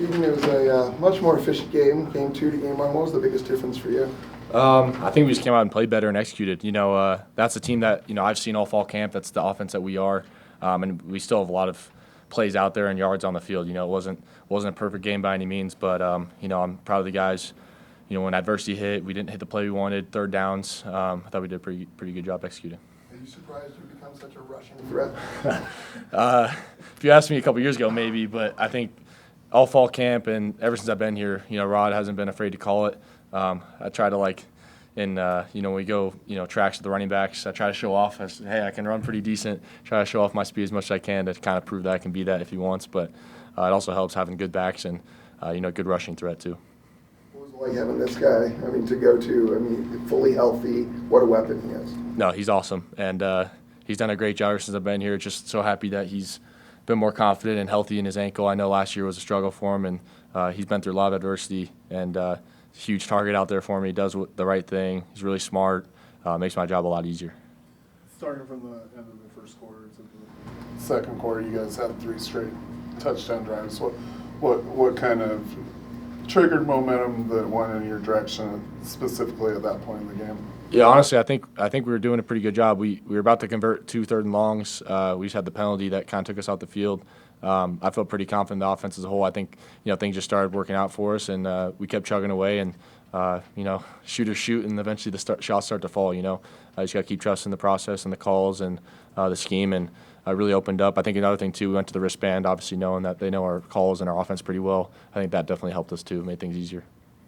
Kedon, it was a much more efficient game, game 2 to game 1. What was the biggest difference for you? I think we just came out and played better and executed. That's a team that, I've seen all fall camp. That's the offense that we are. And we still have a lot of plays out there and yards on the field. It wasn't a perfect game by any means, but, I'm proud of the guys. When adversity hit, we didn't hit the play we wanted, third downs. I thought we did a pretty good job executing. Are you surprised you've become such a rushing threat? If you asked me a couple years ago, maybe, but I think all fall camp and ever since I've been here, Rod hasn't been afraid to call it. I try to when we go, tracks with the running backs, I try to show off. Hey, I can run pretty decent. Try to show off my speed as much as I can to kind of prove that I can be that if he wants. But it also helps having good backs and, good rushing threat too. What was it like having this guy, to go to, fully healthy, what a weapon he is? No, he's awesome. And he's done a great job since I've been here. Just so happy that he's been more confident and healthy in his ankle. I know last year was a struggle for him, and he's been through a lot of adversity. And huge target out there for me. He does the right thing. He's really smart. Makes my job a lot easier. Starting from the end of the first quarter to the second quarter, you guys had 3 straight touchdown drives. What kind of triggered momentum that went in your direction specifically at that point in the game? Yeah, honestly, I think we were doing a pretty good job. We were about to convert 2 third and longs. We just had the penalty that kind of took us out the field. I felt pretty confident in the offense as a whole. I think things just started working out for us, and we kept chugging away. And shooters shoot, and eventually the shots start to fall. I just got to keep trusting the process and the calls and the scheme, and I really opened up. I think another thing too, we went to the wristband, obviously knowing that they know our calls and our offense pretty well. I think that definitely helped us too, made things easier.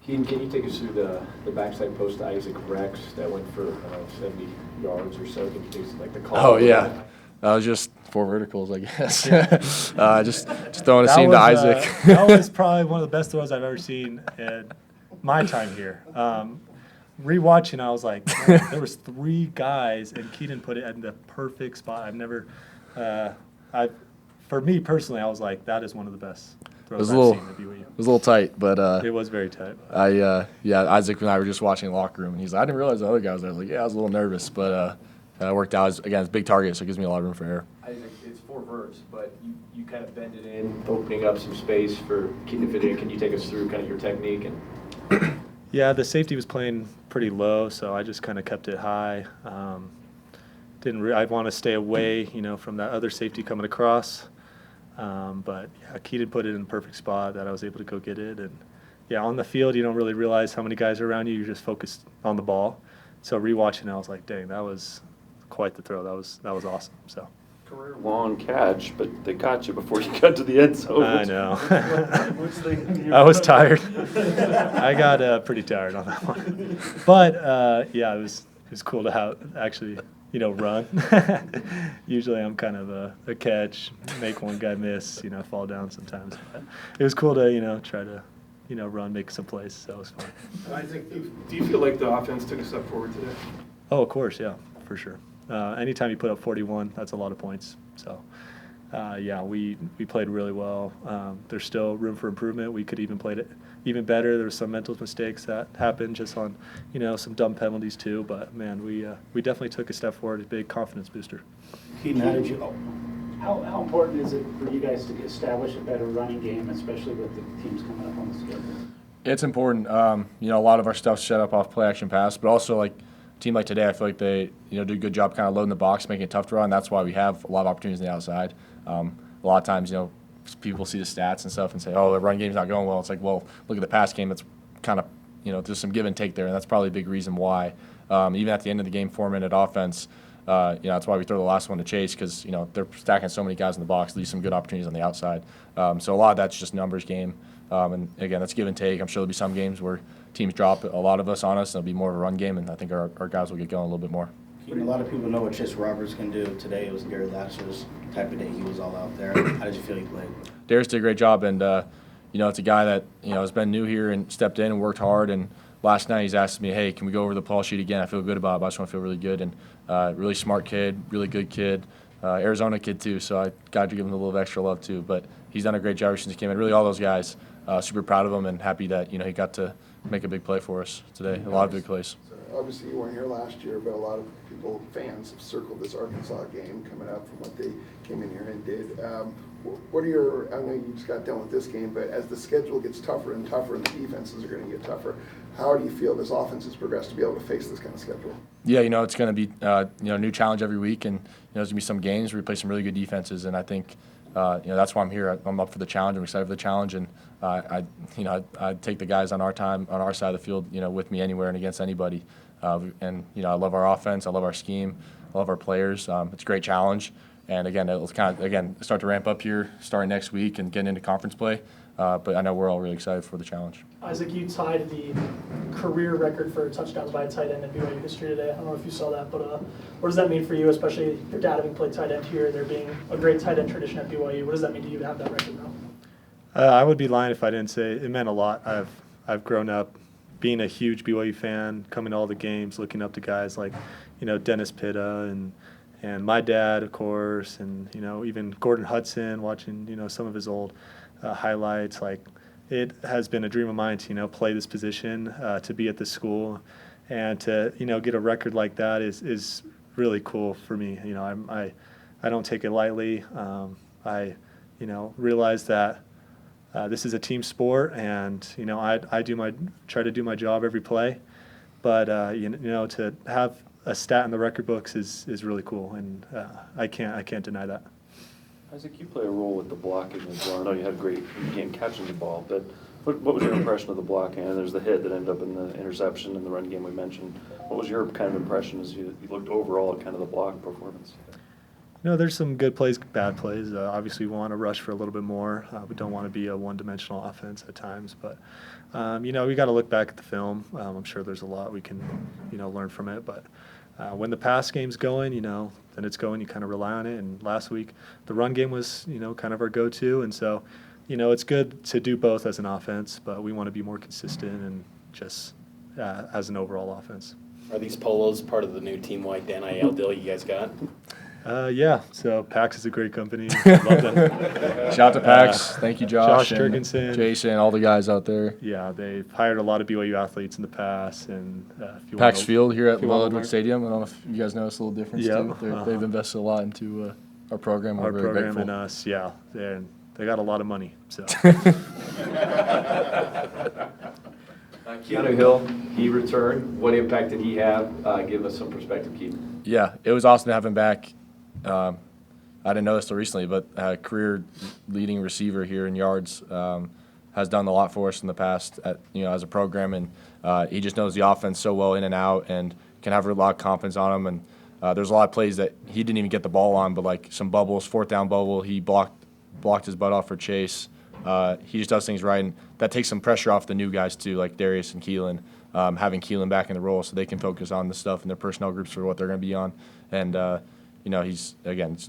Can you take us through the backside post to Isaac Rex that went for 70 yards or so? Can you take us the call? Oh yeah. That was just 4 verticals, I guess. Just throwing a seam to Isaac. That was probably one of the best throws I've ever seen in my time here. Rewatching, I was like, man, there was 3 guys, and Kedon put it in the perfect spot. I've never, for me personally, I was like, that is one of the best throws I've seen at BYU. It was a little tight, but it was very tight. Isaac and I were just watching the locker room, and he's like, I didn't realize the other guy was there. I was like, yeah, I was a little nervous, but it worked out. Again, it's a big target, so it gives me a lot of room for error. Isaac, it's 4 verts, but you kind of bend it in, opening up some space for Kedon to fit in. Can you take us through kind of your technique? And Yeah, the safety was playing pretty low, so I just kind of kept it high. I'd want to stay away, from that other safety coming across. But yeah, Kedon put it in the perfect spot that I was able to go get it. And yeah, on the field, you don't really realize how many guys are around you. You're just focused on the ball. So rewatching, I was like, dang, that was quite the throw. That was awesome. So. Career long catch, but they caught you before you got to the end zone. I know. I was tired. I got pretty tired on that one. But yeah, it was cool to actually run. Usually I'm kind of a catch, make one guy miss, fall down sometimes. But it was cool to try to run, make some plays. So it was fun. Isaac, do you feel like the offense took a step forward today? Oh, of course, yeah, for sure. Anytime you put up 41, that's a lot of points. So, yeah, we played really well. There's still room for improvement. We could even played it even better. There were some mental mistakes that happened just on, some dumb penalties too. But man, we definitely took a step forward. A big confidence booster. How important is it for you guys to establish a better running game, especially with the teams coming up on the schedule? It's important. A lot of our stuff's set up off play action pass, but also like. Team like today, I feel like they do a good job kind of loading the box, making it tough to run. That's why we have a lot of opportunities on the outside. A lot of times, people see the stats and stuff and say, oh, the run game's not going well. It's like, well, look at the pass game. It's kind of, there's some give and take there, and that's probably a big reason why. Even at the end of the game, 4-minute offense, that's why we throw the last one to Chase because, they're stacking so many guys in the box, leave some good opportunities on the outside. So a lot of that's just numbers game. And again, that's give and take. I'm sure there'll be some games where teams drop a lot of us on us, and it'll be more of a run game, and I think our guys will get going a little bit more. A lot of people know what Chase Roberts can do. Today it was Gary Lasser's type of day. He was all out there. How did you feel he played? Darius did a great job, and it's a guy that has been new here and stepped in and worked hard. And last night he's asked me, hey, can we go over the ball sheet again? I feel good about it, but I just want to feel really good. And really smart kid, really good kid, Arizona kid too. So I got to give him a little extra love too. But he's done a great job since he came in. Really, all those guys, super proud of him and happy that he got to make a big play for us today. A lot of big plays. So obviously, you weren't here last year, but a lot of people, fans, have circled this Arkansas game coming up from what they came in here and did. What are your, I know you just got done with this game, but as the schedule gets tougher and tougher and the defenses are going to get tougher, how do you feel this offense has progressed to be able to face this kind of schedule? Yeah, it's going to be a new challenge every week, and there's going to be some games where we play some really good defenses, and I think that's why I'm here. I'm up for the challenge. I'm excited for the challenge, and I take the guys on our side of the field, with me anywhere and against anybody. And I love our offense. I love our scheme. I love our players. It's a great challenge. And again, it'll start to ramp up here starting next week and getting into conference play. But I know we're all really excited for the challenge. Isaac, you tied the career record for touchdowns by a tight end in BYU history today. I don't know if you saw that, but what does that mean for you, especially your dad having played tight end here, there being a great tight end tradition at BYU? What does that mean to you to have that record now? I would be lying if I didn't say it meant a lot. I've grown up being a huge BYU fan, coming to all the games, looking up to guys like, Dennis Pitta and my dad, of course, and even Gordon Hudson, watching some of his old highlights. Like, it has been a dream of mine to play this position, to be at this school, and to get a record like that is really cool for me. I don't take it lightly. I realize that this is a team sport, and I try to do my job every play, but to have a stat in the record books is really cool, and I can't deny that. Isaac, you play a role with the blocking as well. I know you had a great game catching the ball, but what was your impression of the blocking? And there's the hit that ended up in the interception in the run game we mentioned. What was your kind of impression as you looked overall at kind of the block performance? There's some good plays, bad plays. Obviously, we want to rush for a little bit more. We don't want to be a one-dimensional offense at times. But, we got to look back at the film. I'm sure there's a lot we can, learn from it. But when the pass game's going, then it's going. You kind of rely on it. And last week, the run game was, kind of our go-to. And so, it's good to do both as an offense, but we want to be more consistent and just as an overall offense. Are these polos part of the new team-wide NIL deal you guys got? Yeah, so PAX is a great company. Love them. Shout out to PAX. Thank you, Josh and Turkinson. Jason, all the guys out there. Yeah, they've hired a lot of BYU athletes in the past. And PAX Field here at Lillardwood Stadium. I don't know if you guys notice a little difference too. Yep. They've invested a lot into our program. Our We're very program grateful. and us, yeah. They got a lot of money. So. Keanu Hill, he returned. What impact did he have? Give us some perspective, Keith. Yeah, it was awesome to have him back. I didn't know this till recently, but career leading receiver here in yards, has done a lot for us in the past as a program, and he just knows the offense so well in and out and can have a lot of confidence on him. And there's a lot of plays that he didn't even get the ball on, but like some bubbles, fourth down bubble, he blocked his butt off for Chase. He just does things right, and that takes some pressure off the new guys too, like Darius and Keelan, having Keelan back in the role so they can focus on the stuff in their personnel groups for what they're going to be on. And he's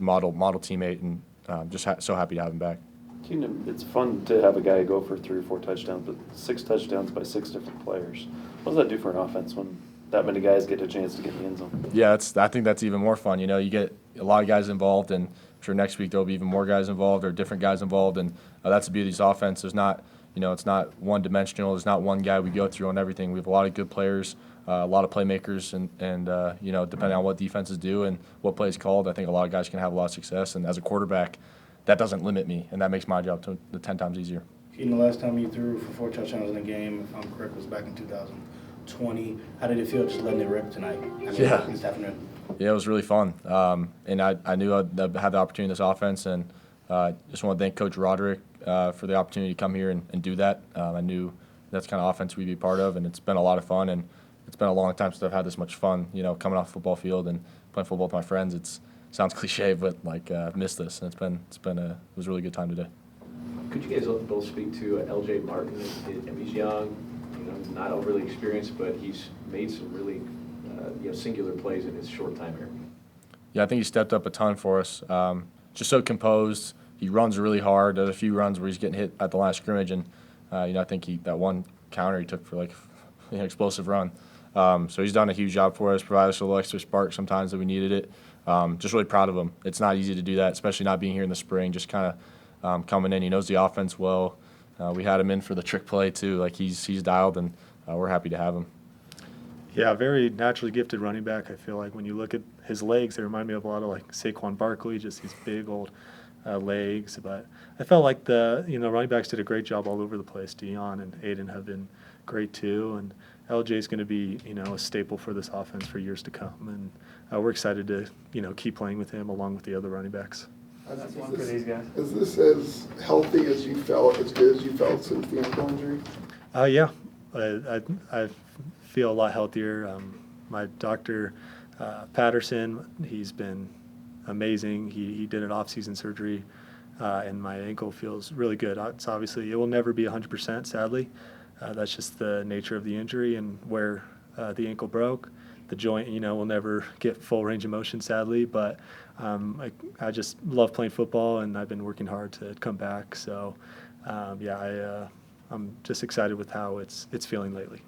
model teammate, and just so happy to have him back. Keenan, it's fun to have a guy go for 3 or 4 touchdowns, but 6 touchdowns by 6 different players. What does that do for an offense when that many guys get a chance to get in the end zone? Yeah, I think that's even more fun. You get a lot of guys involved, and I'm sure next week there'll be even more guys involved or different guys involved, and that's the beauty of this offense. There's not, it's not one-dimensional. There's not one guy we go through on everything. We have a lot of good players, a lot of playmakers, and depending on what defenses do and what plays called, I think a lot of guys can have a lot of success. And as a quarterback, that doesn't limit me, and that makes my job 10 times easier. The last time you threw for 4 touchdowns in a game, if I'm correct, was back in 2020. How did it feel just letting it rip tonight? Yeah, it was really fun. And I knew I'd have the opportunity in this offense, and just want to thank Coach Roderick for the opportunity to come here and do that. I knew that's the kind of offense we'd be part of, and it's been a lot of fun. And it's been a long time since I've had this much fun, coming off the football field and playing football with my friends. It sounds cliche, but I've missed this, and it was a really good time today. Could you guys both speak to LJ Martin? He's young, not overly experienced, but he's made some really singular plays in his short time here. Yeah, I think he stepped up a ton for us. Just so composed. He runs really hard. There's a few runs where he's getting hit at the last scrimmage, and I think that one counter he took for explosive run. So he's done a huge job for us, provided us a little extra spark sometimes that we needed it. Just really proud of him. It's not easy to do that, especially not being here in the spring, just kind of coming in. He knows the offense well. We had him in for the trick play too. He's dialed, and we're happy to have him. Yeah, very naturally gifted running back. I feel like when you look at his legs, they remind me of a lot of Saquon Barkley, just these big old legs. But I felt like the running backs did a great job all over the place. Dion and Aiden have been great too, and LJ is going to be a staple for this offense for years to come. And we're excited to keep playing with him along with the other running backs. That's one for these guys. Is this as healthy as you felt, as good as you felt since the ankle injury? Yeah, I feel a lot healthier. My doctor, Patterson, he's been amazing. He did an off-season surgery, and my ankle feels really good. It's obviously, it will never be 100%, sadly. That's just the nature of the injury and where the ankle broke. The joint, will never get full range of motion, sadly, but I just love playing football, and I've been working hard to come back. So, I'm just excited with how it's feeling lately.